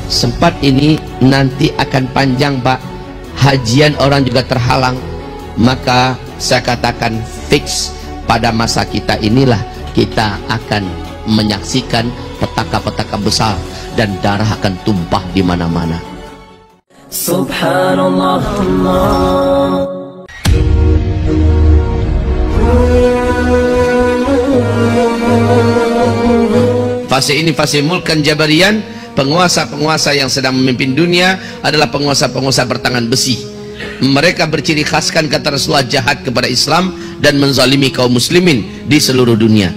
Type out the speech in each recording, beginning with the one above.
sempat ini nanti akan panjang Pak, hajian orang juga terhalang, maka saya katakan fix pada masa kita inilah kita akan menyaksikan petaka-petaka besar dan darah akan tumpah di mana-mana. Subhanallah. Fase ini fase mulkan jabarian. Penguasa-penguasa yang sedang memimpin dunia adalah penguasa-penguasa bertangan besi. Mereka berciri khaskan, kata Rasulullah, jahat kepada Islam dan menzalimi kaum muslimin di seluruh dunia.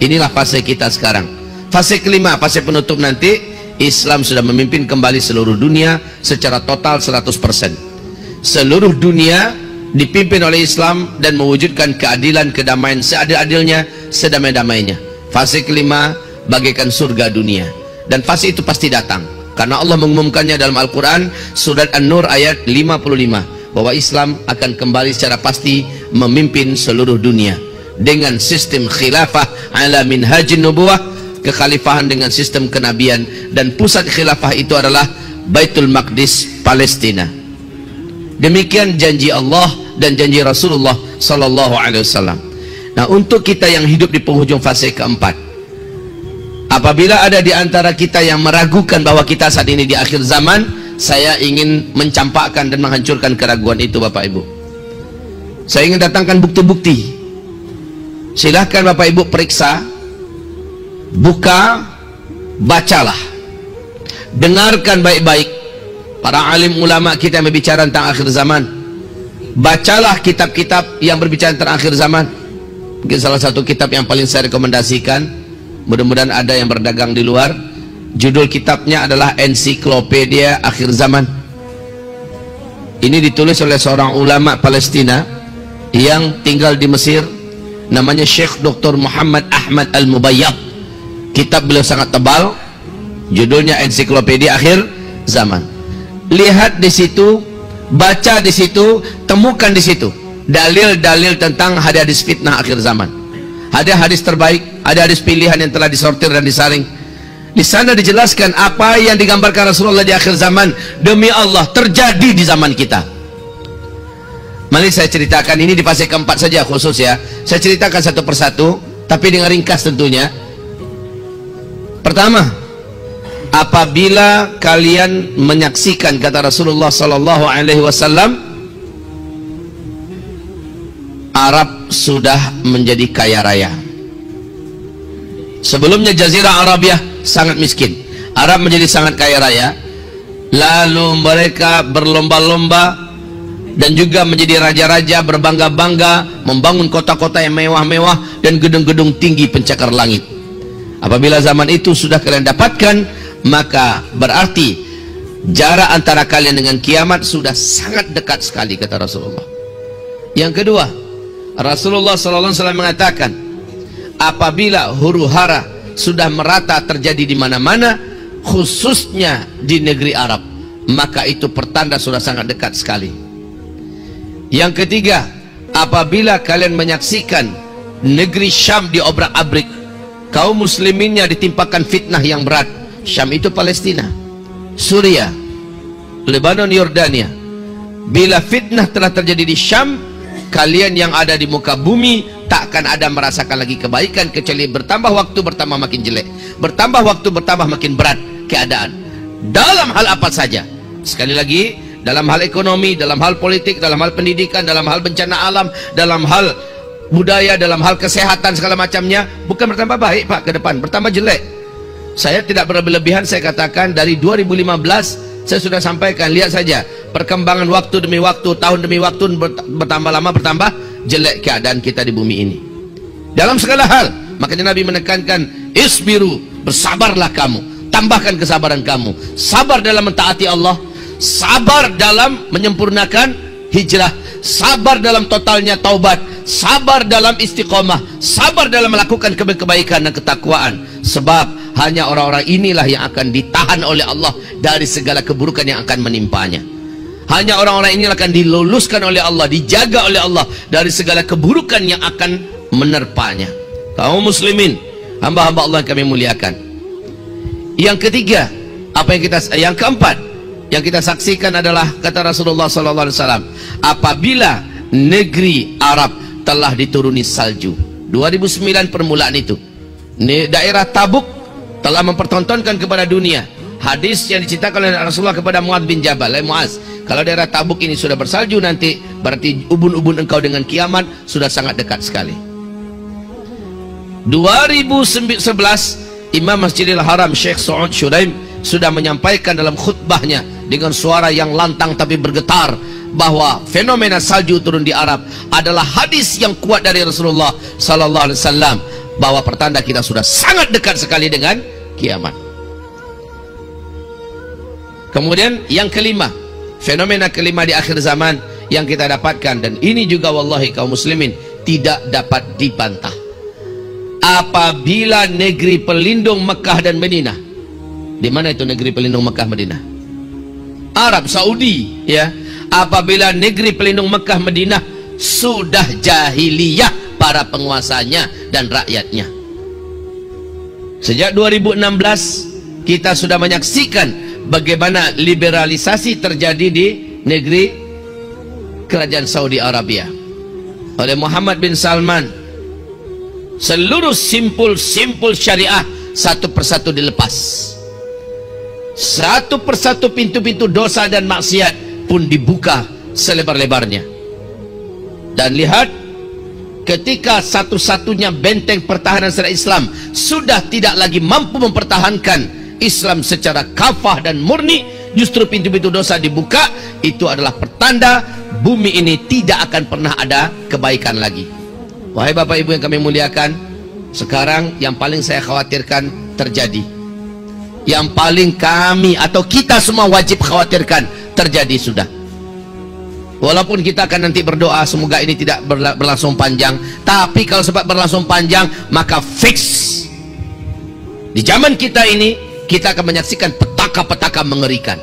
Inilah fase kita sekarang. Fase kelima, fase penutup nanti, Islam sudah memimpin kembali seluruh dunia secara total 100%. Seluruh dunia dipimpin oleh Islam dan mewujudkan keadilan, kedamaian seadil-adilnya, sedamai-damainya. Fase kelima bagaikan surga dunia. Dan fase itu pasti datang karena Allah mengumumkannya dalam Al-Quran surat An-Nur ayat 55 bahwa Islam akan kembali secara pasti memimpin seluruh dunia dengan sistem khilafah ala minhajin nubuwah, kekhalifahan dengan sistem kenabian, dan pusat khilafah itu adalah Baitul Maqdis, Palestina. Demikian janji Allah dan janji Rasulullah sallallahu alaihi wasallam. Nah, untuk kita yang hidup di penghujung fase keempat, apabila ada di antara kita yang meragukan bahwa kita saat ini di akhir zaman, saya ingin mencampakkan dan menghancurkan keraguan itu Bapak Ibu. Saya ingin datangkan bukti-bukti. Silahkan Bapak Ibu periksa, buka, bacalah, dengarkan baik-baik para alim ulama kita yang berbicara tentang akhir zaman. Bacalah kitab-kitab yang berbicara tentang akhir zaman. Mungkin salah satu kitab yang paling saya rekomendasikan, mudah-mudahan ada yang berdagang di luar, judul kitabnya adalah Ensiklopedia Akhir Zaman. Ini ditulis oleh seorang ulama Palestina yang tinggal di Mesir, namanya Syekh Dr. Muhammad Ahmad Al-Mubayyad. Kitab beliau sangat tebal, judulnya Ensiklopedia Akhir Zaman. Lihat di situ, baca di situ, temukan di situ dalil-dalil tentang hadis-hadis fitnah akhir zaman. Hadis-hadis terbaik, ada hadis pilihan yang telah disortir dan disaring. Di sana dijelaskan apa yang digambarkan Rasulullah di akhir zaman demi Allah terjadi di zaman kita. Mari saya ceritakan ini di fase keempat saja khusus ya. Saya ceritakan satu persatu, tapi dengan ringkas tentunya. Pertama, apabila kalian menyaksikan, kata Rasulullah sallallahu alaihi wasallam, Arab sudah menjadi kaya raya. Sebelumnya Jazirah Arabia sangat miskin, Arab menjadi sangat kaya raya. Lalu mereka berlomba-lomba dan juga menjadi raja-raja, berbangga-bangga, membangun kota-kota yang mewah-mewah dan gedung-gedung tinggi pencakar langit. Apabila zaman itu sudah kalian dapatkan, maka berarti jarak antara kalian dengan kiamat sudah sangat dekat sekali, kata Rasulullah. Yang kedua, Rasulullah SAW mengatakan, apabila huru-hara sudah merata terjadi di mana-mana, khususnya di negeri Arab, maka itu pertanda sudah sangat dekat sekali. Yang ketiga, apabila kalian menyaksikan negeri Syam diobrak-abrik, kaum musliminnya ditimpakan fitnah yang berat. Syam itu Palestina, Suria, Lebanon, Yordania. Bila fitnah telah terjadi di Syam, kalian yang ada di muka bumi takkan ada merasakan lagi kebaikan, kecuali bertambah waktu bertambah makin jelek, bertambah waktu bertambah makin berat keadaan. Dalam hal apa saja, sekali lagi, dalam hal ekonomi, dalam hal politik, dalam hal pendidikan, dalam hal bencana alam, dalam hal budaya, dalam hal kesehatan, segala macamnya, bukan bertambah baik Pak ke depan, bertambah jelek. Saya tidak berlebihan, saya katakan dari 2015 saya sudah sampaikan, lihat saja perkembangan waktu demi waktu, tahun demi waktu, bertambah lama bertambah jelek keadaan kita di bumi ini dalam segala hal. Makanya Nabi menekankan, isbiru, bersabarlah kamu, tambahkan kesabaran kamu, sabar dalam mentaati Allah, sabar dalam menyempurnakan hijrah, sabar dalam totalnya taubat, sabar dalam istiqomah, sabar dalam melakukan kebaikan dan ketakwaan. Sebab hanya orang-orang inilah yang akan ditahan oleh Allah dari segala keburukan yang akan menimpanya. Hanya orang-orang inilah akan diluluskan oleh Allah, dijaga oleh Allah dari segala keburukan yang akan menerpanya. Kaum muslimin, hamba-hamba Allah yang kami muliakan. Yang ketiga, Apa yang keempat yang kita saksikan adalah kata Rasulullah SAW, apabila negeri Arab telah dituruni salju. 2009 permulaan itu, daerah Tabuk telah mempertontonkan kepada dunia hadis yang diceritakan oleh Rasulullah kepada Muadz bin Jabal. Muadz, kalau daerah Tabuk ini sudah bersalju nanti, berarti ubun-ubun engkau dengan kiamat sudah sangat dekat sekali. 2011 Imam Masjidil Haram Syekh Saud Syuraim sudah menyampaikan dalam khutbahnya dengan suara yang lantang tapi bergetar bahwa fenomena salju turun di Arab adalah hadis yang kuat dari Rasulullah sallallahu alaihi wasallam, bahwa pertanda kita sudah sangat dekat sekali dengan kiamat. Kemudian yang kelima, fenomena kelima di akhir zaman yang kita dapatkan, dan ini juga wallahi kaum muslimin tidak dapat dibantah. Apabila negeri pelindung Mekah dan Madinah, di mana itu negeri pelindung Mekah Madinah? Arab Saudi, ya. Apabila negeri pelindung Mekah Madinah sudah jahiliyah para penguasanya dan rakyatnya. Sejak 2016 kita sudah menyaksikan bagaimana liberalisasi terjadi di negeri kerajaan Saudi Arabia oleh Muhammad bin Salman. Seluruh simpul-simpul syariah satu persatu dilepas, satu persatu pintu-pintu dosa dan maksiat pun dibuka selebar-lebarnya. Dan lihat, ketika satu-satunya benteng pertahanan syariat Islam sudah tidak lagi mampu mempertahankan Islam secara kafah dan murni, justru pintu-pintu dosa dibuka. Itu adalah pertanda bumi ini tidak akan pernah ada kebaikan lagi. Wahai Bapak Ibu yang kami muliakan, sekarang yang paling saya khawatirkan terjadi, yang paling kami atau kita semua wajib khawatirkan terjadi sudah. Walaupun kita akan nanti berdoa semoga ini tidak berlangsung panjang, tapi kalau sempat berlangsung panjang maka fix di zaman kita ini kita akan menyaksikan petaka-petaka mengerikan.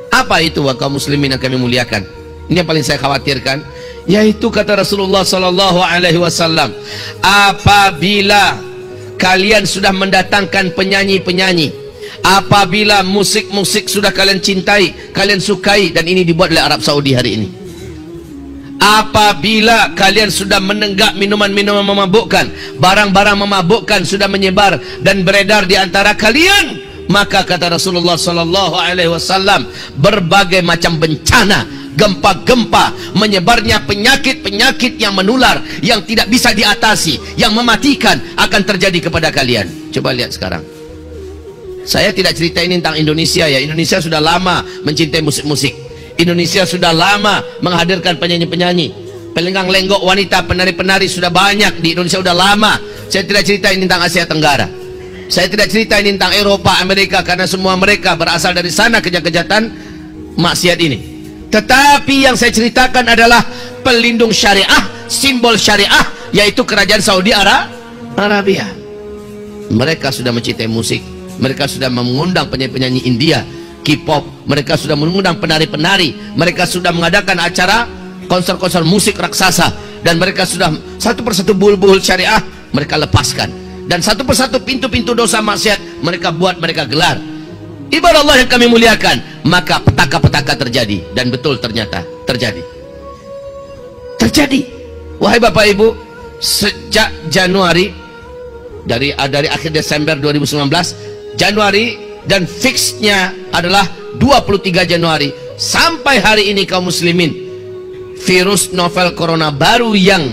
Apa itu kaum muslimin yang kami muliakan? Ini yang paling saya khawatirkan, yaitu kata Rasulullah sallallahu alaihi wasallam, apabila kalian sudah mendatangkan penyanyi-penyanyi, apabila musik-musik sudah kalian cintai, kalian sukai, dan ini dibuat oleh Arab Saudi hari ini, apabila kalian sudah menenggak minuman-minuman memabukkan, barang-barang memabukkan sudah menyebar dan beredar di antara kalian, maka kata Rasulullah sallallahu alaihi wasallam, berbagai macam bencana, gempa-gempa, menyebarnya penyakit-penyakit yang menular, yang tidak bisa diatasi, yang mematikan akan terjadi kepada kalian. Coba lihat sekarang. Saya tidak cerita ini tentang Indonesia, ya. Indonesia sudah lama mencintai musik-musik. Indonesia sudah lama menghadirkan penyanyi-penyanyi, pelenggang lenggok wanita, penari-penari sudah banyak di Indonesia, sudah lama. Saya tidak cerita ini tentang Asia Tenggara. Saya tidak cerita ini tentang Eropa, Amerika, karena semua mereka berasal dari sana kejahatan maksiat ini. Tetapi yang saya ceritakan adalah pelindung syariah, simbol syariah, yaitu kerajaan Saudi Arabia. Mereka sudah mencintai musik, mereka sudah mengundang penyanyi-penyanyi India, K-pop, mereka sudah mengundang penari-penari, mereka sudah mengadakan acara konser-konser musik raksasa, dan mereka sudah satu persatu buhul-buhul syariah mereka lepaskan, dan satu persatu pintu-pintu dosa maksiat mereka buat, mereka gelar. Ibarat Allah yang kami muliakan, maka petaka-petaka terjadi, dan betul ternyata terjadi. Wahai Bapak Ibu, sejak Januari, dari akhir Desember 2019, Januari, dan fixnya adalah 23 Januari sampai hari ini kaum muslimin, virus novel corona baru yang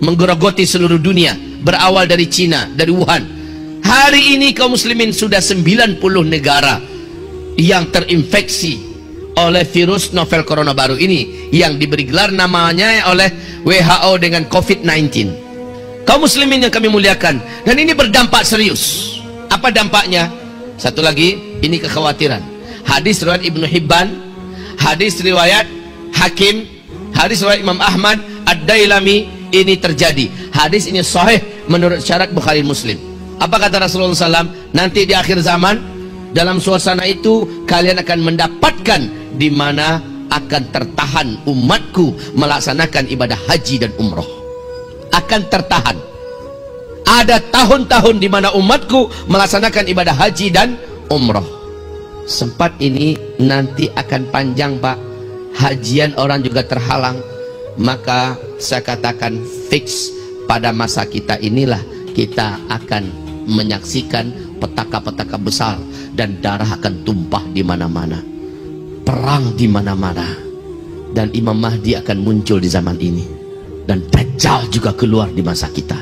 menggerogoti seluruh dunia berawal dari Cina, dari Wuhan. Hari ini kaum muslimin sudah 90 negara yang terinfeksi oleh virus novel corona baru ini, yang diberi gelar namanya oleh WHO dengan COVID-19. Kaum muslimin yang kami muliakan, dan ini berdampak serius. Apa dampaknya? Satu lagi, ini kekhawatiran. Hadis riwayat Ibnu Hibban, hadis riwayat Hakim, hadis riwayat Imam Ahmad, Ad-Dailami, ini terjadi. Hadis ini sahih menurut syarat Bukhari Muslim. Apa kata Rasulullah SAW? Nanti di akhir zaman, dalam suasana itu kalian akan mendapatkan di mana akan tertahan umatku melaksanakan ibadah haji dan umroh. Akan tertahan. Ada tahun-tahun di mana umatku melaksanakan ibadah haji dan umroh. Sempat ini nanti akan panjang Pak, hajian orang juga terhalang. Maka saya katakan fix pada masa kita inilah kita akan menyaksikan petaka-petaka besar dan darah akan tumpah di mana-mana, perang di mana-mana, dan Imam Mahdi akan muncul di zaman ini, dan Dajjal juga keluar di masa kita.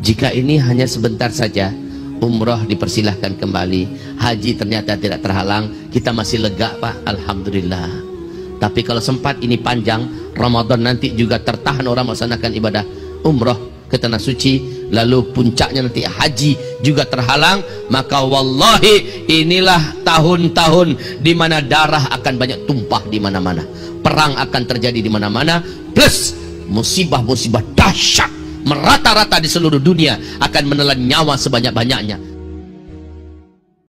Jika ini hanya sebentar saja, umroh dipersilahkan kembali, haji ternyata tidak terhalang, kita masih lega Pak, alhamdulillah. Tapi kalau sempat ini panjang, Ramadan nanti juga tertahan orang melaksanakan ibadah umroh ke tanah suci, lalu puncaknya nanti haji juga terhalang, maka wallahi inilah tahun-tahun di mana darah akan banyak tumpah di mana-mana, perang akan terjadi di mana-mana, plus musibah-musibah dahsyat merata-rata di seluruh dunia akan menelan nyawa sebanyak-banyaknya.